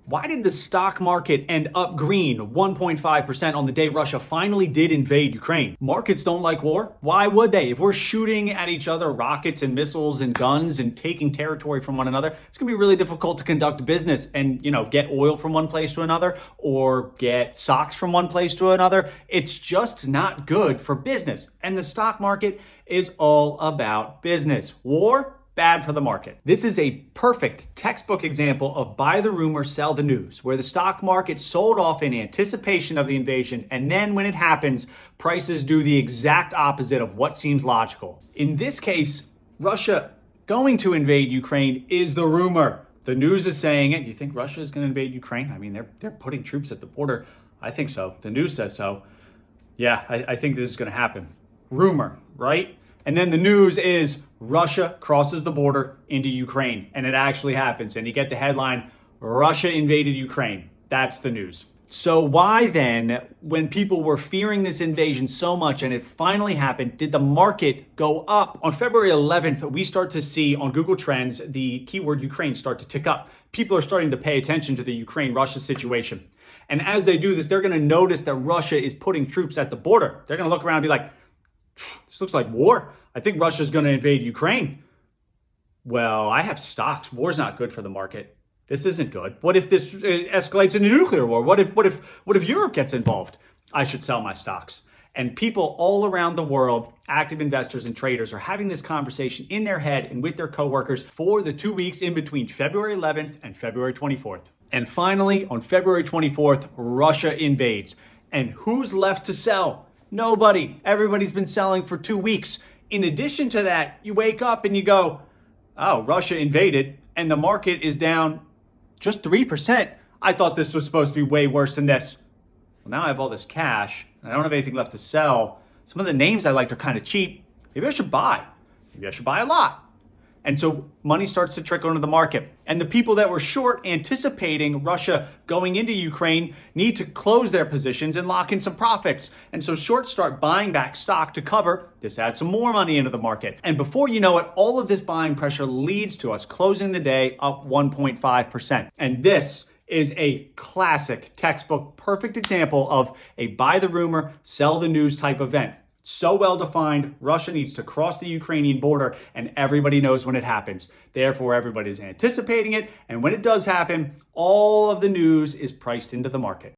Why did the stock market end up green 1.5% on the day Russia finally did invade Ukraine? Markets don't like war. Why would they? If we're shooting at each other rockets and missiles and guns and taking territory from one another, it's going to be really difficult to conduct business and, get oil from one place to another or get stocks from one place to another. It's just not good for business. And the stock market is all about business. War? Bad for the market. This is a perfect textbook example of buy the rumor, sell the news, where the stock market sold off in anticipation of the invasion, and then when it happens, prices do the exact opposite of what seems logical. In this case, Russia going to invade Ukraine is the rumor. The news is saying it. You think Russia is going to invade Ukraine? I mean, they're putting troops at the border. I think so. The news says so. Yeah, I think this is going to happen. Rumor, right? And then the news is Russia crosses the border into Ukraine, and it actually happens. And you get the headline, Russia invaded Ukraine. That's the news. So why then, when people were fearing this invasion so much and it finally happened, did the market go up? On February 11th, we start to see on Google Trends the keyword Ukraine start to tick up. People are starting to pay attention to the Ukraine-Russia situation. And as they do this, they're going to notice that Russia is putting troops at the border. They're going to look around and be like, this looks like war. I think Russia's going to invade Ukraine. Well, I have stocks. War's not good for the market. This isn't good. What if this escalates into nuclear war? What if Europe gets involved? I should sell my stocks. And people all around the world, active investors and traders, are having this conversation in their head and with their coworkers for the 2 weeks in between February 11th and February 24th. And finally, on February 24th, Russia invades. And who's left to sell? Nobody. Everybody's been selling for 2 weeks. In addition to that, you wake up and you go, oh, Russia invaded and the market is down just 3%. I thought this was supposed to be way worse than this. Well, now I have all this cash and I don't have anything left to sell. Some of the names I liked are kind of cheap. Maybe I should buy. Maybe I should buy a lot. And so money starts to trickle into the market. And the people that were short anticipating Russia going into Ukraine need to close their positions and lock in some profits. And so shorts start buying back stock to cover. This adds some more money into the market. And before you know it, all of this buying pressure leads to us closing the day up 1.5%. And this is a classic textbook, perfect example of a buy the rumor, sell the news type event. So well defined, Russia needs to cross the Ukrainian border and everybody knows when it happens. Therefore, everybody's anticipating it. And when it does happen, all of the news is priced into the market.